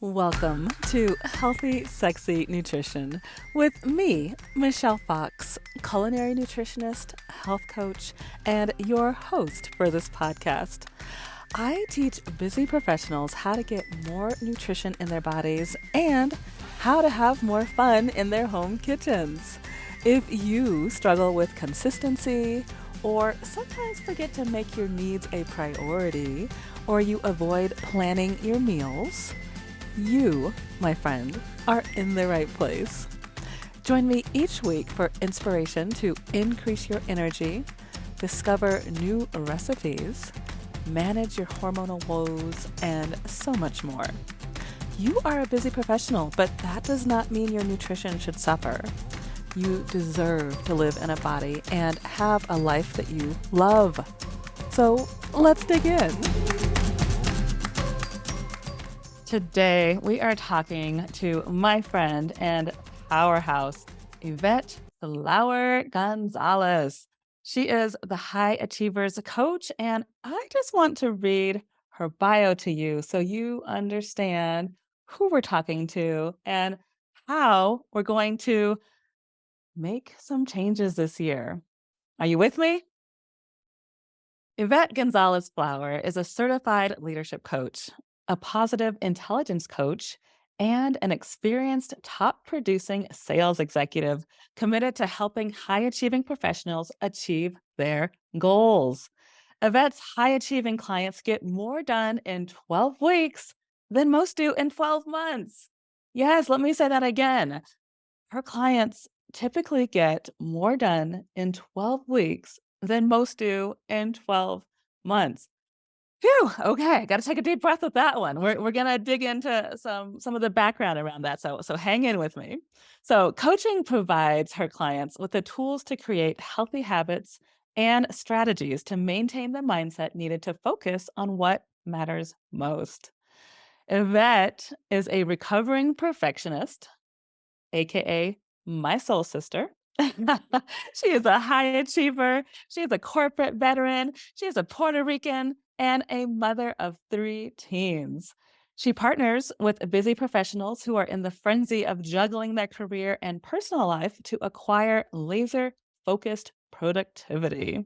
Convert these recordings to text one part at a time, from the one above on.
Welcome to Healthy, Sexy Nutrition with me, Michelle Fox, culinary nutritionist, health coach, and your host for this podcast. I teach busy professionals how to get more nutrition in their bodies and how to have more fun in their home kitchens. If you struggle with consistency, or sometimes forget to make your needs a priority, or you avoid planning your meals, you, my friend, are in the right place. Join me each week for inspiration to increase your energy, discover new recipes, manage your hormonal woes, and so much more. You are a busy professional, but that does not mean your nutrition should suffer. You deserve to live in a body and have a life that you love. So let's dig in. Today, we are talking to my friend and powerhouse, Ivette Flower Gonzalez. She is the High Achievers coach, and I just want to read her bio to you so you understand who we're talking to and how we're going to make some changes this year. Are you with me? Ivette Gonzalez Flower is a certified leadership coach, a positive intelligence coach, and an experienced top producing sales executive committed to helping high achieving professionals achieve their goals. Yvette's high achieving clients get more done in 12 weeks than most do in 12 months. Yes, let me say that again. Her clients typically get more done in 12 weeks than most do in 12 months. Phew, okay, gotta take a deep breath with that one. We're gonna dig into some of the background around that, so hang in with me. So, coaching provides her clients with the tools to create healthy habits and strategies to maintain the mindset needed to focus on what matters most. Yvette is a recovering perfectionist, AKA my soul sister. She is a high achiever. She is a corporate veteran. She is a Puerto Rican and a mother of three teens. She partners with busy professionals who are in the frenzy of juggling their career and personal life to acquire laser focused productivity.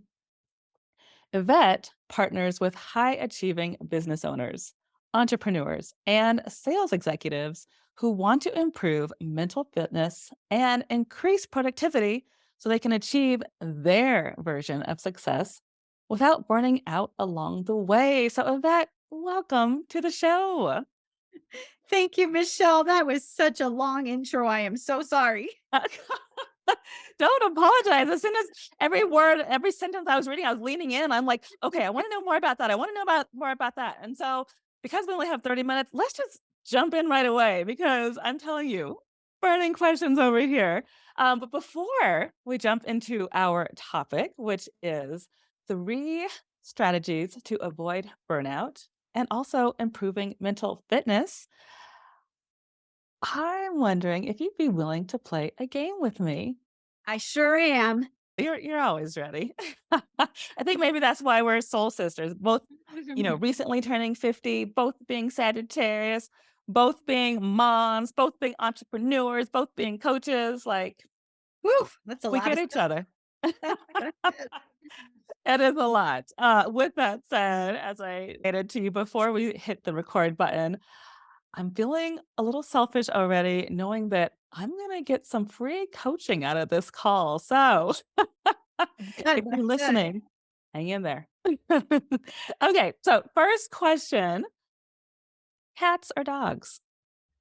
Yvette partners with high achieving business owners, entrepreneurs, and sales executives who want to improve mental fitness and increase productivity so they can achieve their version of success without burning out along the way. So, Yvette, welcome to the show. Thank you, Michelle. That was such a long intro. I am so sorry. Don't apologize. As soon as every word, every sentence I was reading, I was leaning in. I'm like, okay, I want to know more about that. I want to know about more about that. And so, because we only have 30 minutes, let's just jump in right away because I'm telling you, burning questions over here. But before we jump into our topic, which is three strategies to avoid burnout and also improving mental fitness, I'm wondering if you'd be willing to play a game with me. I sure am. You're always ready. I think maybe that's why we're soul sisters, both, recently turning 50, both being Sagittarius, both being moms, both being entrepreneurs, both being coaches, like, Woo, that's a we lot get of each stuff. other. It is a lot. With that said, as I stated to you before we hit the record button, I'm feeling a little selfish already knowing that I'm gonna get some free coaching out of this call. So, if Good, you're good. listening, hang in there. Okay, so first question, cats or dogs?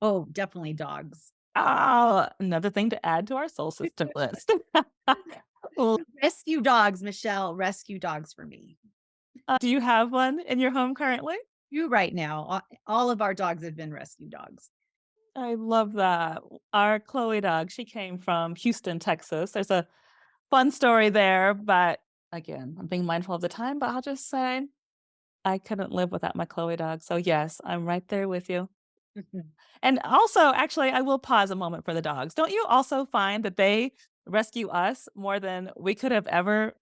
Oh, definitely dogs. Oh, another thing to add to our soul system list. L Rescue dogs, Michelle. Rescue dogs for me. Do you have one in your home currently? You right now. All of our dogs have been rescue dogs. I love that. Our Chloe dog, she came from Houston, Texas. There's a fun story there, but again, I'm being mindful of the time, but I'll just say I couldn't live without my Chloe dog. So yes, I'm right there with you. And also, actually, I will pause a moment for the dogs. Don't you also find that they rescue us more than we could have ever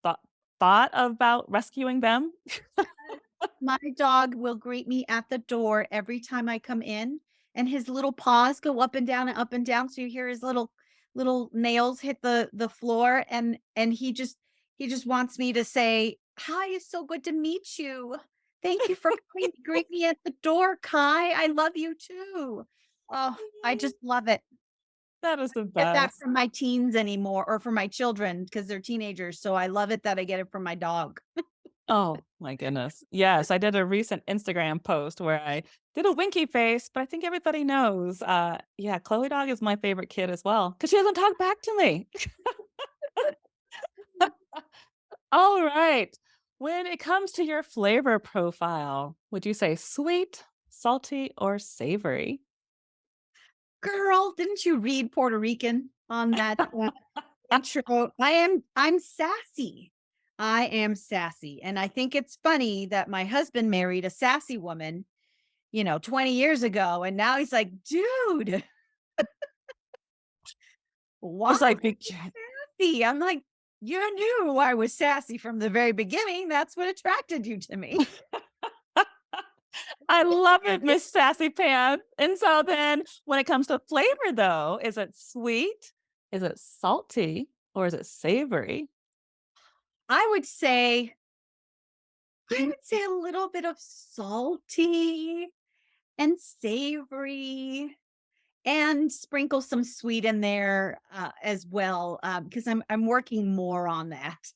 thought thought about rescuing them? My dog will greet me at the door every time I come in, and his little paws go up and down and up and down, so you hear his little nails hit the floor, and he just wants me to say, "Hi, it's so good to meet you. Thank you for coming to greet me at the door, Kai. I love you too." Oh, I just love it. That is the Get that best. from my teens anymore or from my children because 'cause they're teenagers, so I love it that I get it from my dog. Oh my goodness. Yes, I did a recent Instagram post where I did a winky face, but I think everybody knows. Yeah, Chloe Dog is my favorite kid as well because she doesn't talk back to me. All right. When it comes to your flavor profile, would you say sweet, salty, or savory? Girl, didn't you read Puerto Rican on that, intro? I'm sassy. I am sassy, and I think it's funny that my husband married a sassy woman, 20 years ago, and now he's like, "Dude, I why was like, sassy?" I'm like, "You knew I was sassy from the very beginning. That's what attracted you to me." I love it, Miss Sassy Pants. And so then when it comes to flavor though, is it sweet? Is it salty? Or is it savory? I would say I would say a little bit of salty and savory. And sprinkle some sweet in there, as well, because I'm working more on that.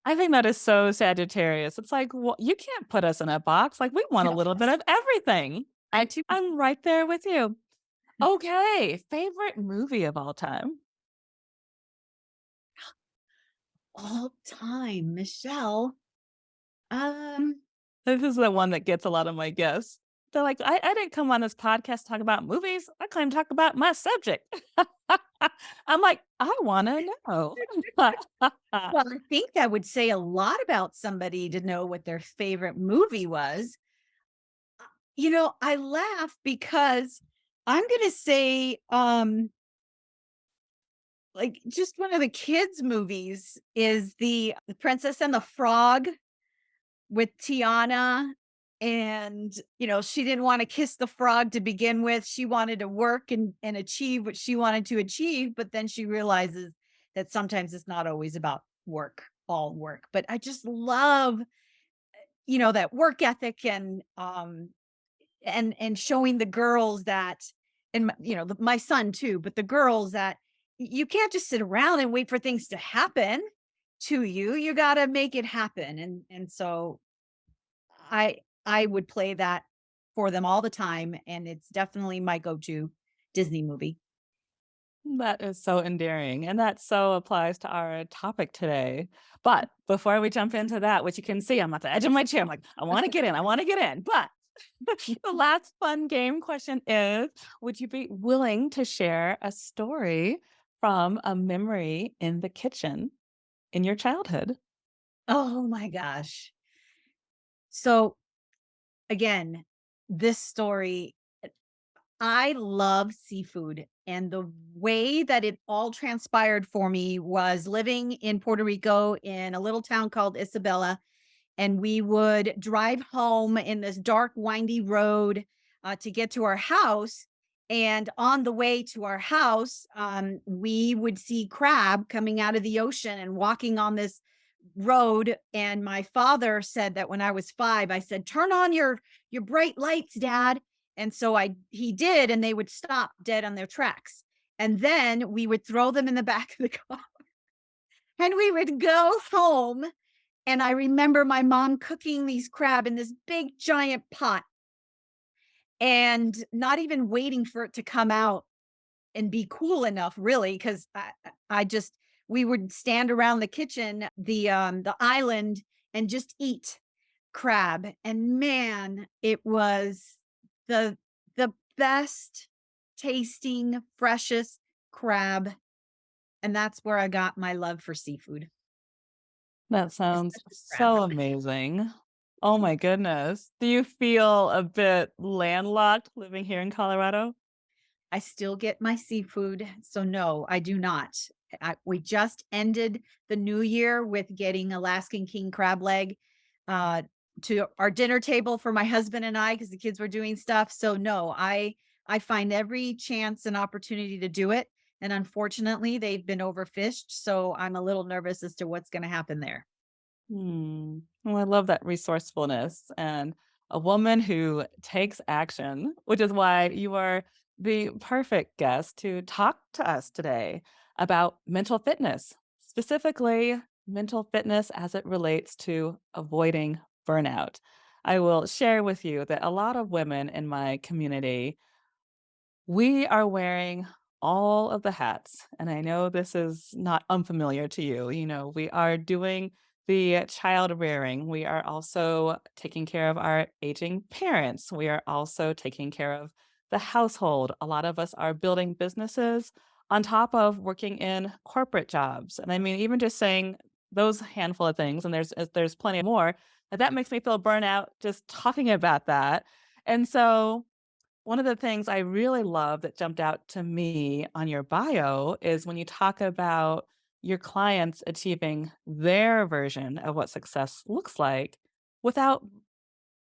I think that is so Sagittarius. It's like, well, you can't put us in a box. Like we want a little bit Yes. of everything. I too I'm right there with you. Okay, favorite movie of all time? all time, Michelle. Um, This is the one that gets a lot of my guests. They're like, I didn't come on this podcast to talk about movies. I came to talk about my subject. I'm like, I want to know. well, I think that would say a lot about somebody to know what their favorite movie was. I laugh because I'm gonna say, like, just one of the kids' movies is The Princess and the Frog with Tiana, and, she didn't wanna kiss the frog to begin with, she wanted to work and achieve what she wanted to achieve, but then she realizes that sometimes it's not always about work, all work, but I just love, that work ethic and showing the girls that and my son too, but the girls that you can't just sit around and wait for things to happen to you, you gotta make it happen, and so I would play that for them all the time, and it's definitely my go-to Disney movie. That is so endearing, and that so applies to our topic today. But before we jump into that, which you can see, I'm at the edge of my chair. I'm like, I want to get in, I want to get in. But the last fun game question is, would you be willing to share a story from a memory in the kitchen in your childhood? Oh my gosh. So, again, this story I love seafood, and the way that it all transpired for me was living in Puerto Rico in a little town called Isabela, and we would drive home in this dark, windy road to get to our house. And on the way to our house, we would see crab coming out of the ocean and walking on this road. And my father said that when I was 5, I said, "Turn on your bright lights, Dad." And so he did, and they would stop dead on their tracks. And then we would throw them in the back of the car and we would go home, and I remember my mom cooking these crab in this big giant pot and not even waiting for it to come out and be cool enough really, 'cause I just we would stand around the kitchen, the island, and just eat crab, and man, it was the the best tasting, freshest crab, and that's where I got my love for seafood, That sounds especially crab. so amazing. Oh my goodness. Do you feel a bit landlocked living here in Colorado? I still get my seafood, so no, I do not. We just ended the new year with getting Alaskan king crab leg. Uh, to our dinner table for my husband and I because the kids were doing stuff. So no, I find every chance and opportunity to do it. And unfortunately, they've been overfished. So I'm a little nervous as to what's going to happen there. Well, I love that resourcefulness and a woman who takes action, which is why you are the perfect guest to talk to us today about mental fitness, specifically mental fitness as it relates to avoiding burnout. I will share with you that a lot of women in my community we are wearing all of the hats, and I know this is not unfamiliar to you. You know, we are doing the child rearing. We are also taking care of our aging parents. We are also taking care of the household. A lot of us are building businesses on top of working in corporate jobs. And I mean, even just saying those handful of things, and there's plenty more, that makes me feel burnout just talking about that. And so one of the things I really love that jumped out to me on your bio is when you talk about your clients achieving their version of what success looks like without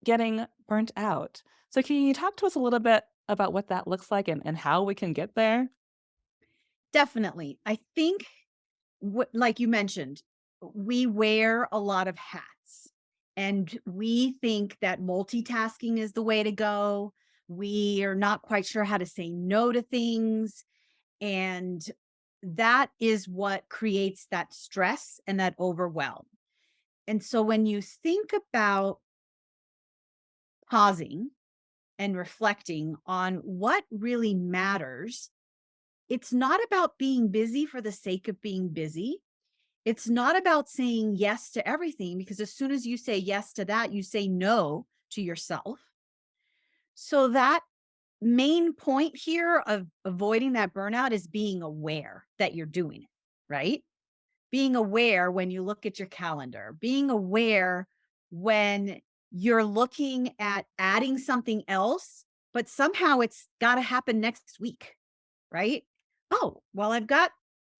getting burnt out. So, can you talk to us a little bit about what that looks like and how we can get there? Definitely. I think what like you mentioned, we wear a lot of hats and we think that multitasking is the way to go. We are not quite sure how to say no to things. And that is what creates that stress and that overwhelm. And so when you think about pausing and reflecting on what really matters, it's not about being busy for the sake of being busy. It's not about saying yes to everything because as soon as you say yes to that, you say no to yourself. So that main point here of avoiding that burnout is being aware that you're doing it, right? Being aware when you look at your calendar, being aware when you're looking at adding something else, but somehow it's got to happen next week, right? Oh, well, I've got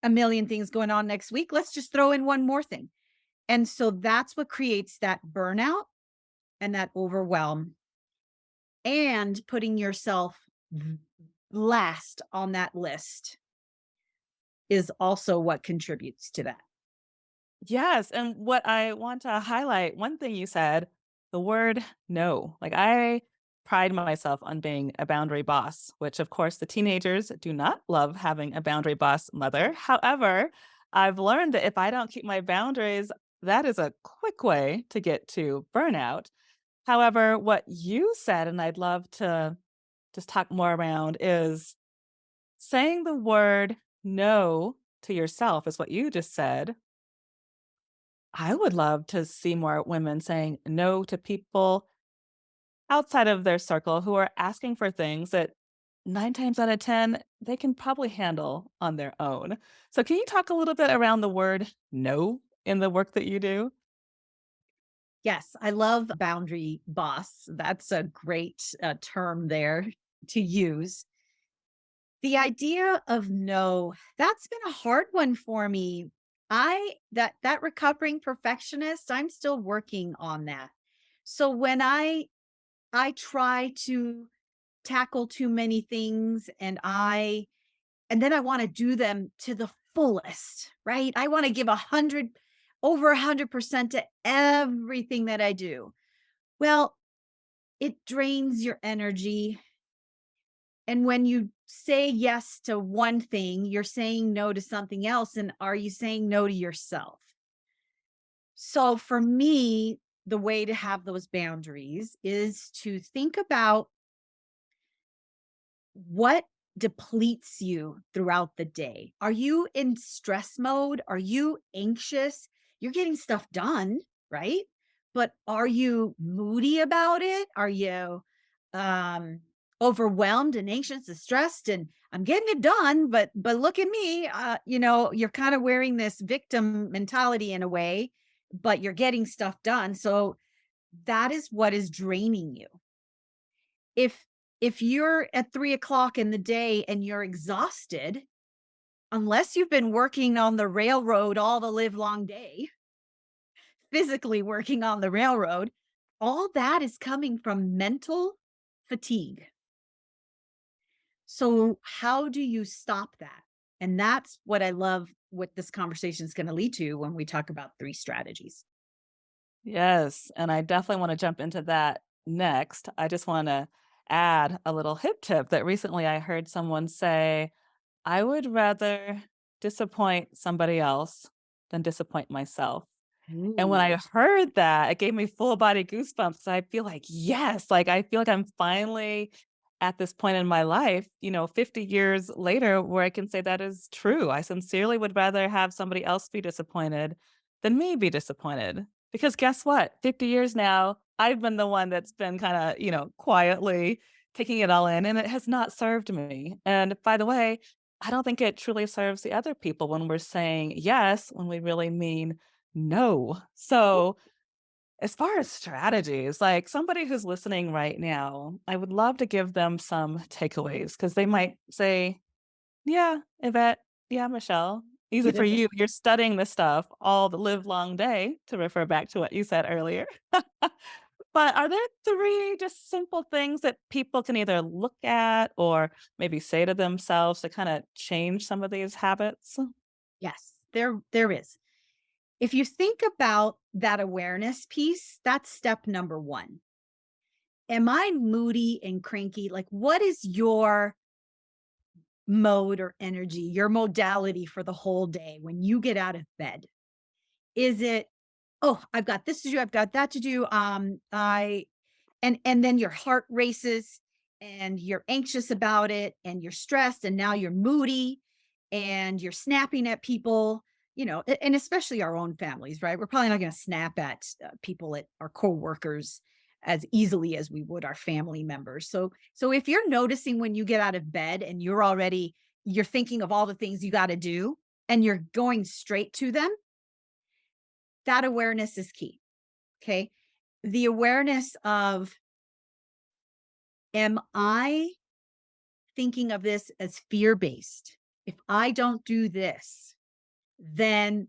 a million things going on next week. Let's just throw in one more thing. And so that's what creates that burnout and that overwhelm and putting yourself last on that list is also what contributes to that. Yes, and what I want to highlight, one thing you said, the word no. Like I pride myself on being a boundary boss, which of course the teenagers do not love having a boundary boss mother. However, I've learned that if I don't keep my boundaries, that is a quick way to get to burnout. However, what you said, and I'd love to just talk more around, is saying the word no to yourself, is what you just said. I would love to see more women saying no to people outside of their circle who are asking for things that 9 times out of 10 they can probably handle on their own. So can you talk a little bit around the word no in the work that you do? Yes, I love boundary boss. That's a great term there to use. The idea of no, that's been a hard one for me. That recovering perfectionist, I'm still working on that. So when I try to tackle too many things and then I want to do them to the fullest, right? I want to give over 100% to everything that I do. Well, it drains your energy. And when you say yes to one thing, you're saying no to something else. And are you saying no to yourself? So for me, the way to have those boundaries is to think about what depletes you throughout the day? Are you in stress mode? Are you anxious? You're getting stuff done, right? But are you moody about it? Are you um overwhelmed and anxious and stressed and I'm getting it done, but look at me. You're kind of wearing this victim mentality in a way, but you're getting stuff done. So that is what is draining you. If you're at 3 o'clock in the day and you're exhausted, unless you've been working on the railroad all the live long day, physically working on the railroad, all that is coming from mental fatigue. So, how do you stop that? And that's what I love what this conversation is going to lead to when we talk about three strategies. Yes, and I definitely wanna jump into that next. I just wanna add a little hip tip that recently I heard someone say, "I would rather disappoint somebody else than disappoint myself." And when I Ooh. heard that, it gave me full body goosebumps. I feel like, yes, like, I feel like I'm finally at this point in my life, 50 years later, where I can say that is true. I sincerely would rather have somebody else be disappointed than me be disappointed. Because guess what? 50 years now, I've been the one that's been kinda, quietly taking it all in, and it has not served me. And by the way, I don't think it truly serves the other people when we're saying yes when we really mean no. So, as far as strategies, like somebody who's listening right now, I would love to give them some takeaways because they might say, "Yeah, Yvette. Yeah, Michelle. Easy for you. You're studying this stuff all the live long day," to refer back to what you said earlier. But are there 3 just simple things that people can either look at or maybe say to themselves to kinda change some of these habits? Yes, there is. If you think about that awareness piece, that's step number 1. Am I moody and cranky? Like, what is your mode or energy, your modality for the whole day when you get out of bed? Is it, "Oh, I've got this to do, I've got that to do, I," and then your heart races and you're anxious about it and you're stressed and now you're moody and you're snapping at people, and especially our own families, right? We're probably not going to snap at people at our coworkers as easily as we would our family members. So if you're noticing when you get out of bed and you're thinking of all the things you got to do and you're going straight to them, that awareness is key. Okay. The awareness of, am I thinking of this as fear-based? If I don't do this, then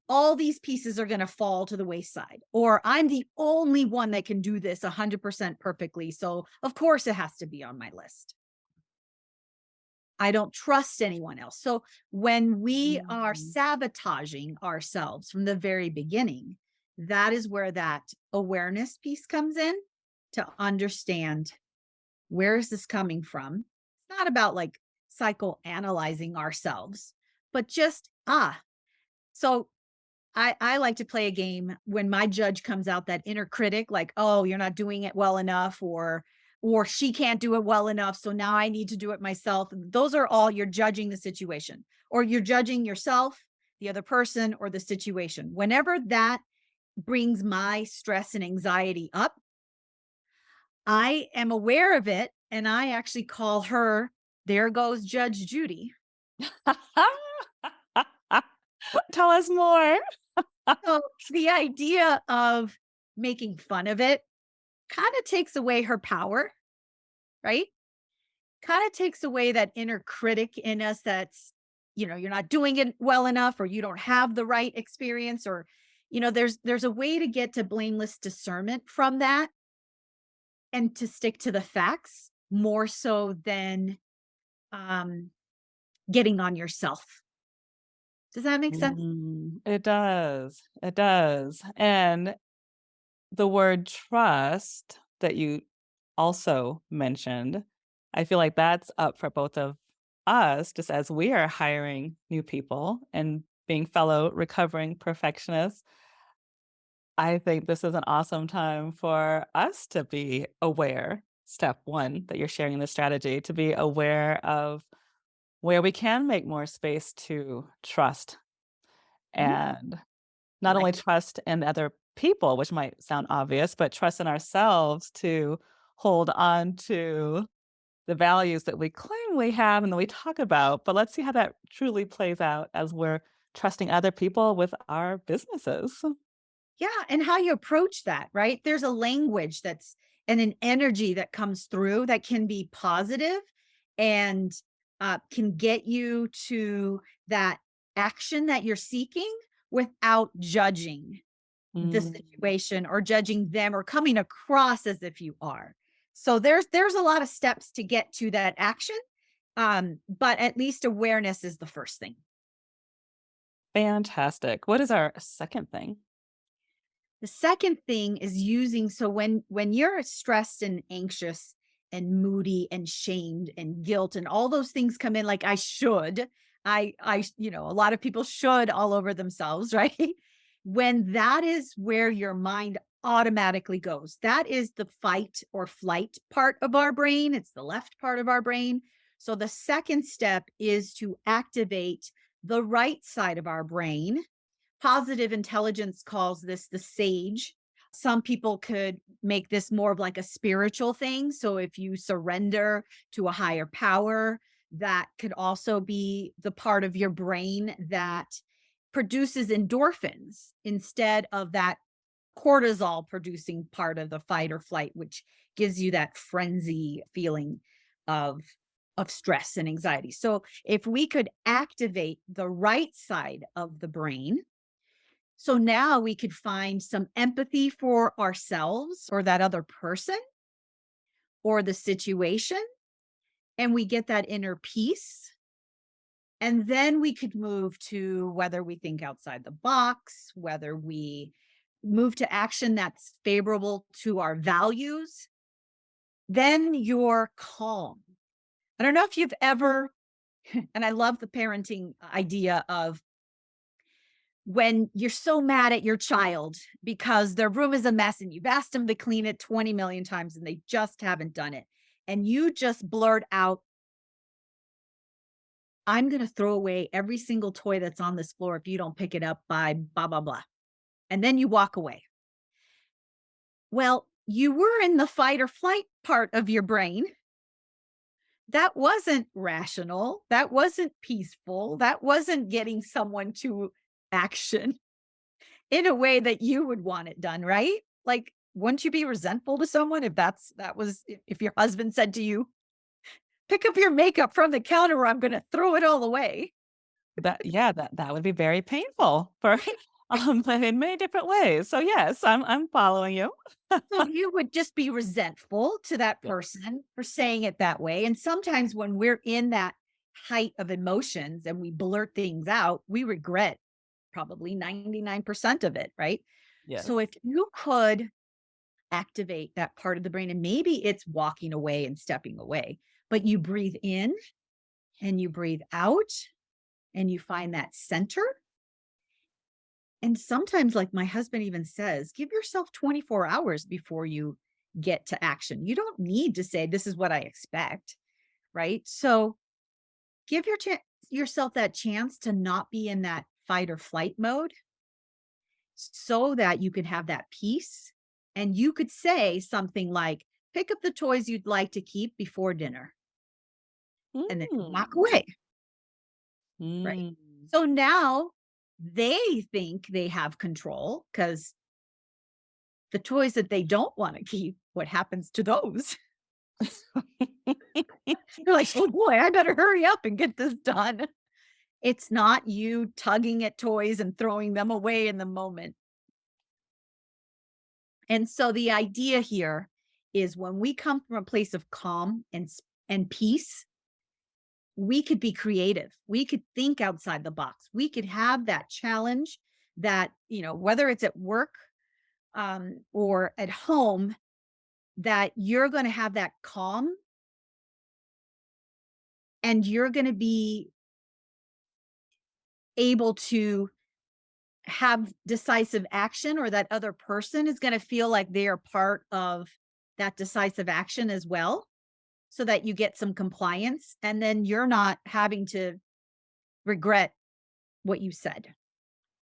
all these pieces are going to fall to the wayside. Or I'm the only one that can do this 100% perfectly. So, of course, it has to be on my list. I don't trust anyone else. So, when we are Mhm. sabotaging ourselves from the very beginning, that is where that awareness piece comes in to understand, where is this coming from? It's not about like psychoanalyzing ourselves, but just, so I like to play a game when my judge comes out, that inner critic, like, oh, you're not doing it well enough, or she can't do it well enough. So now I need to do it myself. Those are all, you're judging the situation, or you're judging yourself, the other person, or the situation. Whenever that brings my stress and anxiety up, I am aware of it, and I actually call her, "There goes Judge Judy." Tell us more. So, the idea of making fun of it kinda takes away her power, right? Kinda takes away that inner critic in us that's, you're not doing it well enough, or you don't have the right experience, or, there's a way to get to blameless discernment from that and to stick to the facts more so than, um getting on yourself. Does that make sense? It does, it does, and the word trust that you also mentioned, I feel like that's up for both of us just as we are hiring new people and being fellow recovering perfectionists. I think this is an awesome time for us to be aware. Step 1 that you're sharing the strategy to be aware of where we can make more space to trust Mhm. and I not like only it. trust in other people, which might sound obvious, but trust in ourselves to hold on to the values that we claim we have and that we talk about. But let's see how that truly plays out as we're trusting other people with our businesses. Yeah, and how you approach that, right? There's a language that's, and an energy that comes through that can be positive and, can get you to that action that you're seeking without judging. the Mm. situation or judging them or coming across as if you are. So there's a lot of steps to get to that action. But at least awareness is the first thing. Fantastic. What is our second thing? The second thing is using so when you're stressed and anxious and moody and shamed and guilt and all those things come in like I should, a lot of people should all over themselves, right? When that is where your mind automatically goes. That is the fight or flight part of our brain. It's the left part of our brain. So the second step is to activate the right side of our brain. Positive intelligence calls this the sage. Some people could make this more of like a spiritual thing. So if you surrender to a higher power, that could also be the part of your brain that produces endorphins instead of that cortisol producing part of the fight or flight, which gives you that frenzy feeling of stress and anxiety. So if we could activate the right side of the brain, so now we could find some empathy for ourselves or that other person or the situation, and we get that inner peace. And then we could move to whether we think outside the box, whether we move to action that's favorable to our values. Then you're calm. I don't know if you've ever, and I love the parenting idea of when you're so mad at your child because their room is a mess and you've asked them to clean it 20 million times and they just haven't done it. And you just blurt out, I'm going to throw away every single toy that's on this floor if you don't pick it up by blah, blah, blah. And then you walk away. Well, you were in the fight or flight part of your brain. That wasn't rational. That wasn't peaceful. That wasn't getting someone to action in a way that you would want it done, right? Like, wouldn't you be resentful to someone if if your husband said to you, "Pick up your makeup from the counter or I'm gonna throw it all away." That would be very painful for but in many different ways. So yes, I'm following you. So you would just be resentful to that Yeah. person for saying it that way, and sometimes when we're in that height of emotions and we blurt things out, we regret probably 99% of it, right? So if Yes. you could activate that part of the brain, and maybe it's walking away and stepping away, but you breathe in and you breathe out and you find that center. And sometimes, like my husband even says, give yourself 24 hours before you get to action. You don't need to say, this is what I expect, right? So give yourself that chance to not be in that fight or flight mode so that you can have that peace. And you could say something like, pick up the toys you'd like to keep before dinner and then walk Mm. away, right? Mm. So now they think they have control because the toys that they don't want to keep, what happens to those? You're like, oh boy, I better hurry up and get this done. It's not you tugging at toys and throwing them away in the moment. And so the idea here is when we come from a place of calm and peace, we could be creative. We could think outside the box. We could have that challenge that, whether it's at work or at home, that you're going to have that calm and you're going to be able to have decisive action, or that other person is going to feel like they are part of that decisive action as well, so that you get some compliance and then you're not having to regret what you said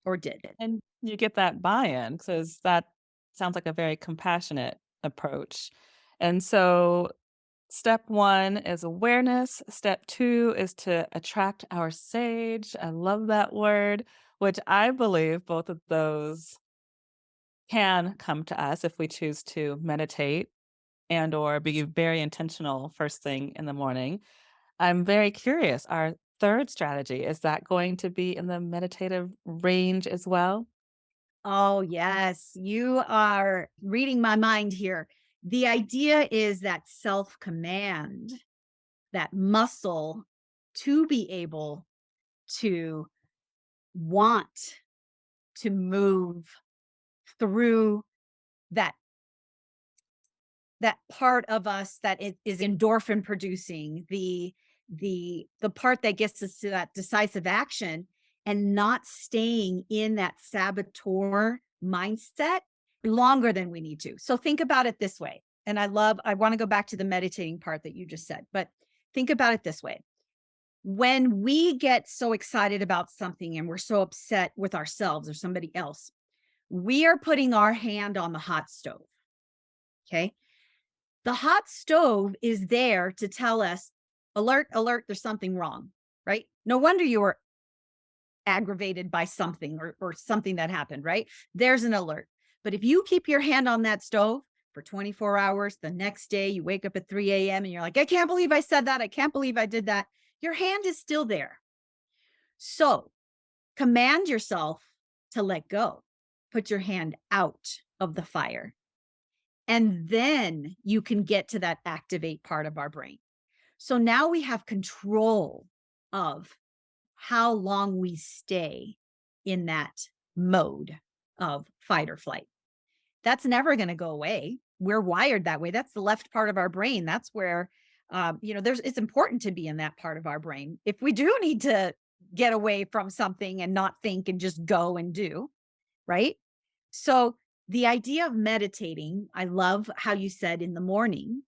or did. And you get that buy-in because that sounds like a very compassionate approach. And so step 1 is awareness. Step 2 is to attract our sage. I love that word, which I believe both of those can come to us if we choose to meditate and or be very intentional first thing in the morning. I'm very curious. Our third strategy, is that going to be in the meditative range as well? Oh, yes. You are reading my mind here. The idea is that self command, that muscle to be able to want to move through that that part of us that is endorphin producing, the part that gets us to that decisive action, and not staying in that saboteur mindset longer than we need to. So think about it this way. And I want to go back to the meditating part that you just said, but think about it this way. When we get so excited about something and we're so upset with ourselves or somebody else, we are putting our hand on the hot stove. Okay. The hot stove is there to tell us, alert, alert, there's something wrong, right? No wonder you were aggravated by something or something that happened, right? There's an alert. But if you keep your hand on that stove for 24 hours, the next day you wake up at 3 a.m. and you're like, I can't believe I said that. I can't believe I did that. Your hand is still there. So command yourself to let go. Put your hand out of the fire. And then you can get to that activate part of our brain. So now we have control of how long we stay in that mode of fight or flight. That's never going to go away. We're wired that way. That's the left part of our brain. That's where, it's important to be in that part of our brain. If we do need to get away from something and not think and just go and do, right? So the idea of meditating, I love how you said in the morning,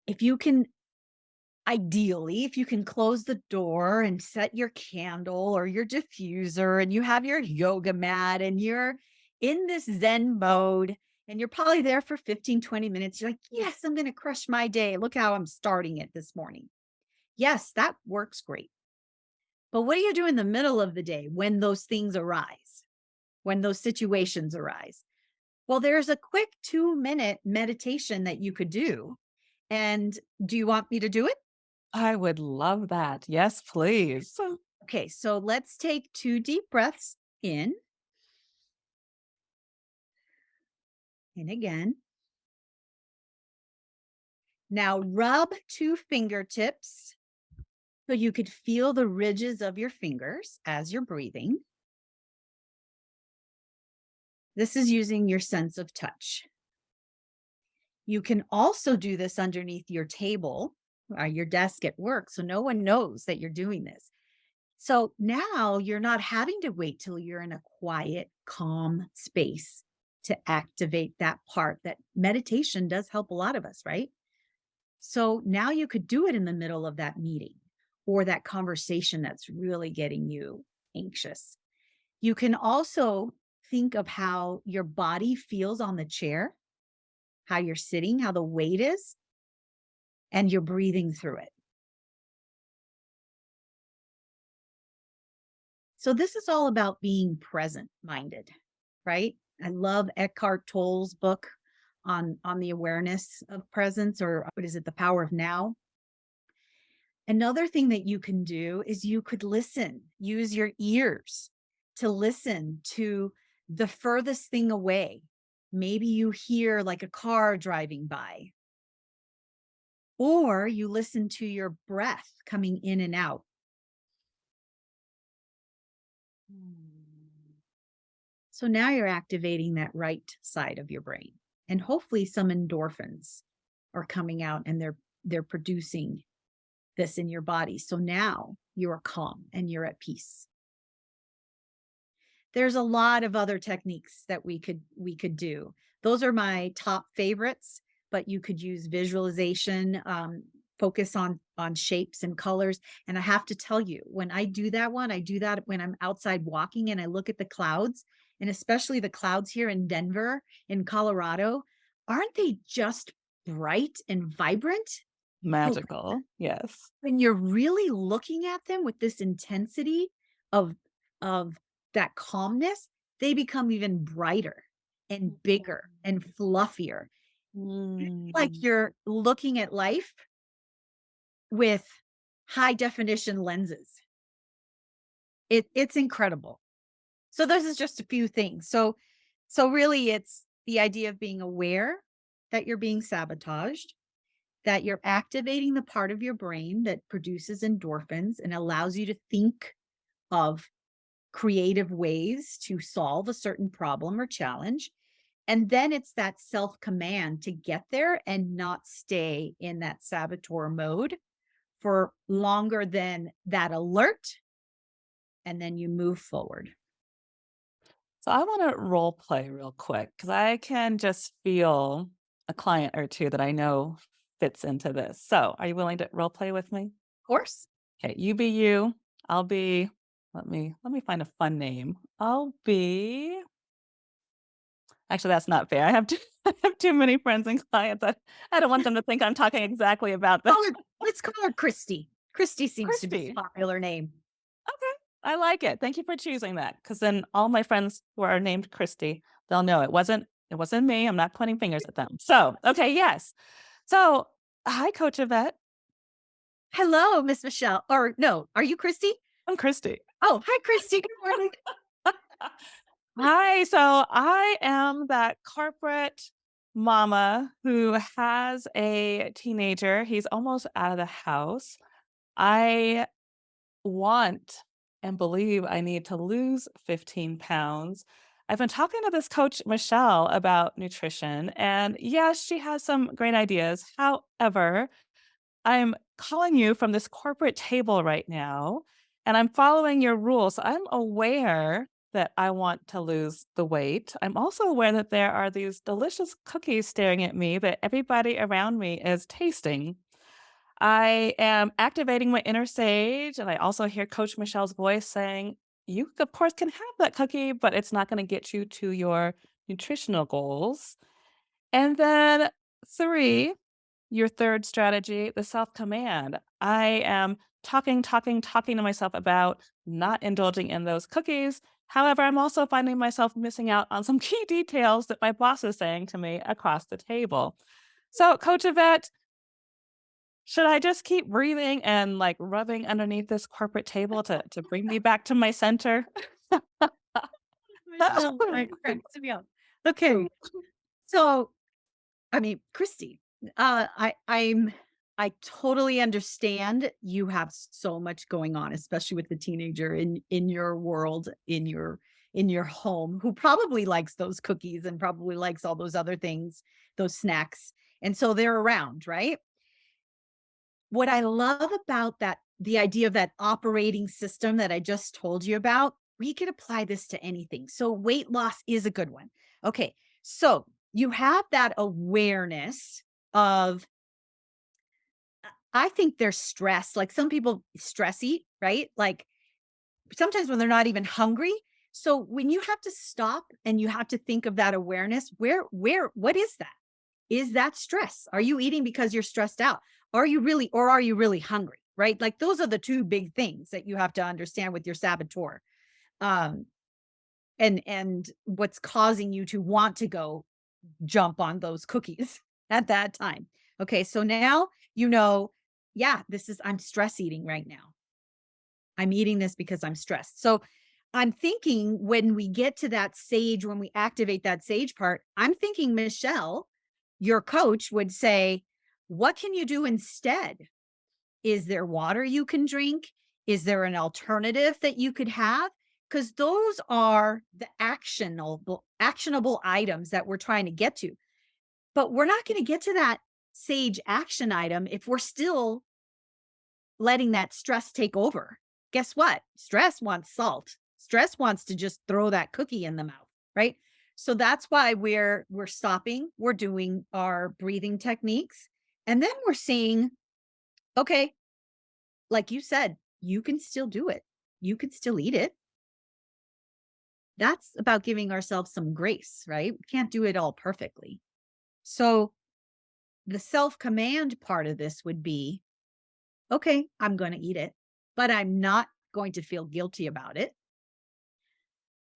if you can ideally, if you can close the door and set your candle or your diffuser and you have your yoga mat and you're in this Zen mode and you're probably there for 15, 20 minutes, you're like, yes, I'm going to crush my day. Look how I'm starting it this morning. Yes, that works great. But what do you do in the middle of the day when those things arise, when those situations arise? Well, there's a quick 2-minute meditation that you could do. And do you want me to do it? I would love that. Yes, please. Okay, so let's take 2 deep breaths in and again. Now rub 2 fingertips so you could feel the ridges of your fingers as you're breathing. This is using your sense of touch. You can also do this underneath your table or your desk at work so no one knows that you're doing this. So now you're not having to wait till you're in a quiet, calm space to activate that part that meditation does help a lot of us, right? So now you could do it in the middle of that meeting or that conversation that's really getting you anxious. You can also think of how your body feels on the chair, how you're sitting, how the weight is, and you're breathing through it. So this is all about being present minded, right? I love Eckhart Tolle's book on the awareness of presence, or what is it, the power of now. Another thing that you can do is you could listen, use your ears to listen to the furthest thing away. Maybe you hear like a car driving by, or you listen to your breath coming in and out. So now you're activating that right side of your brain. And hopefully some endorphins are coming out and they're producing this in your body. So now you're calm and you're at peace. There's a lot of other techniques that we could do. Those are my top favorites, but you could use visualization, focus on shapes and colors. And I have to tell you, when I do that one, I do that when I'm outside walking and I look at the clouds, and especially the clouds here in Denver, in Colorado. Aren't they just bright and vibrant? But Magical. Yes. when you're really looking at them with this intensity of of that calmness, they become even brighter and bigger and fluffier. Like Mm. you're looking at life with high definition lenses. It's incredible. So this is just a few things. So really it's the idea of being aware that you're being sabotaged, that you're activating the part of your brain that produces endorphins and allows you to think of creative ways to solve a certain problem or challenge. And then it's that self command to get there and not stay in that saboteur mode for longer than that alert. And then you move forward. So I want to role play real quick because I can just feel a client or two that I know fits into this. So are you willing to role play with me? Of course. Okay, you be you. I'll be let me find a fun name. I'll be actually that's not fair. I have too, I have too many friends and clients. I don't want them to think I'm talking exactly about them. Call her, let's call her Christy. Christy seems to be a Christy. popular name. Okay. I like it. Thank you for choosing that. Because then all my friends who are named Christy, they'll know it wasn't me. I'm not pointing fingers at them. So, okay, yes. So, hi, Coach Yvette. Hello, Miss Michelle. Or no, are you Christy? I'm Christy. Oh, hi, Christy. Good morning. Hi. So, I am that corporate mama who has a teenager. He's almost out of the house. I want and believe I need to lose 15 pounds. I've been talking to this coach, Michelle, about nutrition, and yes, she has some great ideas. However, I'm calling you from this corporate table right now, and I'm following your rules. I'm aware that I want to lose the weight. I'm also aware that there are these delicious cookies staring at me that everybody around me is tasting. I am activating my inner sage, and I also hear Coach Michelle's voice saying, "You, of course, can have that cookie, but it's not going to get you to your nutritional goals." And then three, your third strategy, the self command. I am talking to myself about not indulging in those cookies. However, I'm also finding myself missing out on some key details that my boss is saying to me across the table. So, Coach Yvette, should I just keep breathing and, like, rubbing underneath this corporate table to bring me back to my center? Michelle, my cracks me up. Okay. So, I mean, Christy, I totally understand you have so much going on, especially with the teenager in your world, in your home, who probably likes those cookies and probably likes all those other things, those snacks. And so they're around, right? What I love about that, the idea of that operating system that I just told you about, we could apply this to anything. So weight loss is a good one. Okay. So you have that awareness of, I think there's stress. Like some people stress eat, right? Like sometimes when they're not even hungry. So when you have to stop and you have to think of that awareness, what is that? Is that stress? Are you eating because you're stressed out? Are you really hungry? Right? Like those are the two big things that you have to understand with your saboteur. Um, and what's causing you to want to go jump on those cookies at that time. Okay, so now you know, yeah, I'm stress eating right now. I'm eating this because I'm stressed. So I'm thinking when we get to that sage, when we activate that sage part, I'm thinking Michelle, your coach would say, what can you do instead? Is there water you can drink? Is there an alternative that you could have? Because those are the actionable items that we're trying to get to. But we're not going to get to that sage action item if we're still letting that stress take over. Guess what? Stress wants salt. Stress wants to just throw that cookie in the mouth, right? So that's why we're stopping, we're doing our breathing techniques, and then we're seeing, okay, like you said, you can still do it. You can still eat it. That's about giving ourselves some grace, right? We can't do it all perfectly. So the self-command part of this would be, okay, I'm going to eat it, but I'm not going to feel guilty about it.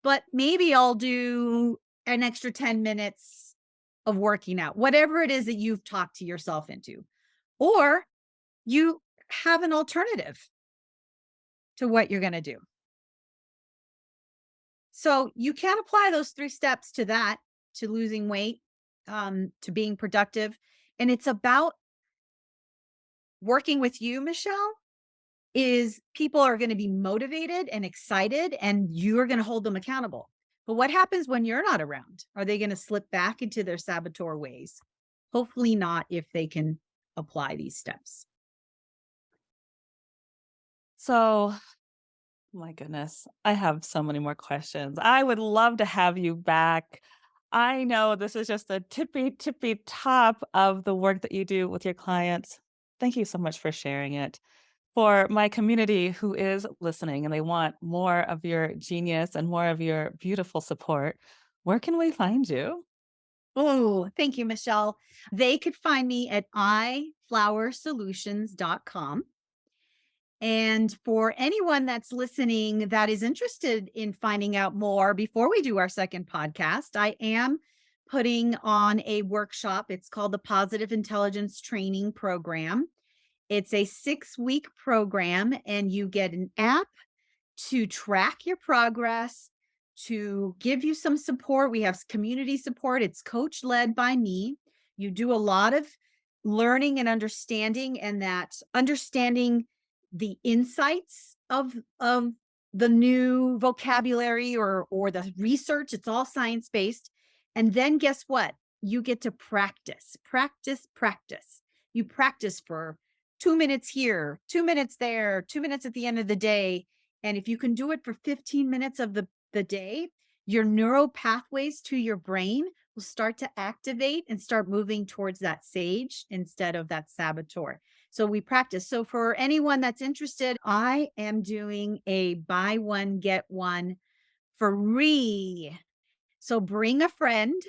But maybe I'll do an extra 10 minutes of working out, whatever it is that you've talked to yourself into. Or you have an alternative to what you're going to do. So you can apply those 3 steps to that, to losing weight, to being productive. And it's about working with you, Michelle, is people are going to be motivated and excited and you're going to hold them accountable. But what happens when you're not around? Are they going to slip back into their saboteur ways? Hopefully not if they can apply these steps. So, my goodness, I have so many more questions. I would love to have you back. I know this is just the tippy top of the work that you do with your clients. Thank you so much for sharing it. For my community who is listening and they want more of your genius and more of your beautiful support, where can we find you? Oh, thank you, Michelle. They could find me at iflowersolutions.com. And for anyone that's listening that is interested in finding out more before we do our second podcast, I am putting on a workshop. It's called the Positive Intelligence Training Program. It's a 6-week program, and you get an app to track your progress, to give you some support. We have community support. It's coach led by me. You do a lot of learning and understanding, and that understanding the insights of the new vocabulary or the research. It's all science based. And then guess what? You get to practice, practice, practice. You practice for 2 minutes here, 2 minutes there, 2 minutes at the end of the day, and if you can do it for 15 minutes of the day, your neural pathways to your brain will start to activate and start moving towards that sage instead of that saboteur. So we practice. So for anyone that's interested, I am doing a buy one, get one free. So bring a friend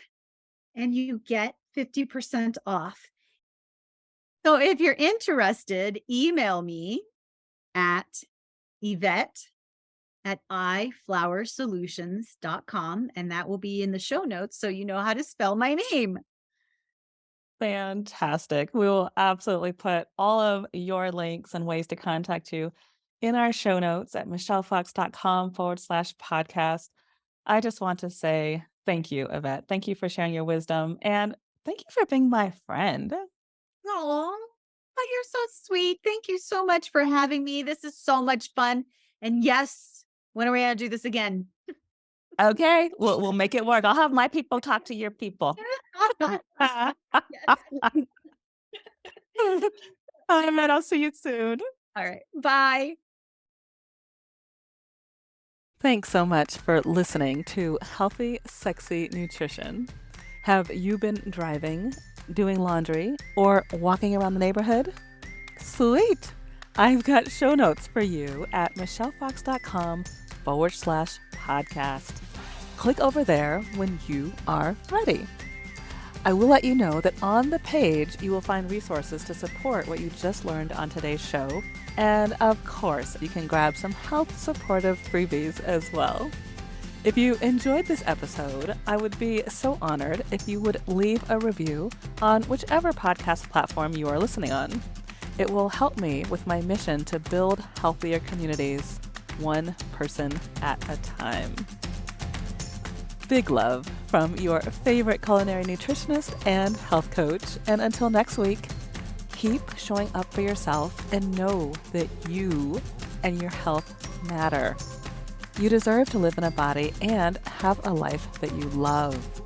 and you get 50% off. So if you're interested, email me at Ivette at iflowersolutions.com, and that will be in the show notes so you know how to spell my name. Fantastic. We will absolutely put all of your links and ways to contact you in our show notes at michellefox.com/podcast. I just want to say thank you, Yvette. Thank you for sharing your wisdom and thank you for being my friend. Oh, you're so sweet. Thank you so much for having me. This is so much fun. And yes, when are we going to do this again? Okay, we'll make it work. I'll have my people talk to your people. Yes. All right, I'll see you soon. All right. Bye. Thanks so much for listening to Healthy, Sexy Nutrition. Have you been driving, doing laundry, or walking around the neighborhood? Sweet! I've got show notes for you at michellefox.com/podcast. Click over there when you are ready. I will let you know that on the page you will find resources to support what you just learned on today's show. And of course, you can grab some health supportive freebies as well. If you enjoyed this episode, I would be so honored if you would leave a review on whichever podcast platform you are listening on. It will help me with my mission to build healthier communities, one person at a time. Big love from your favorite culinary nutritionist and health coach. And until next week, keep showing up for yourself and know that you and your health matter. You deserve to live in a body and have a life that you love.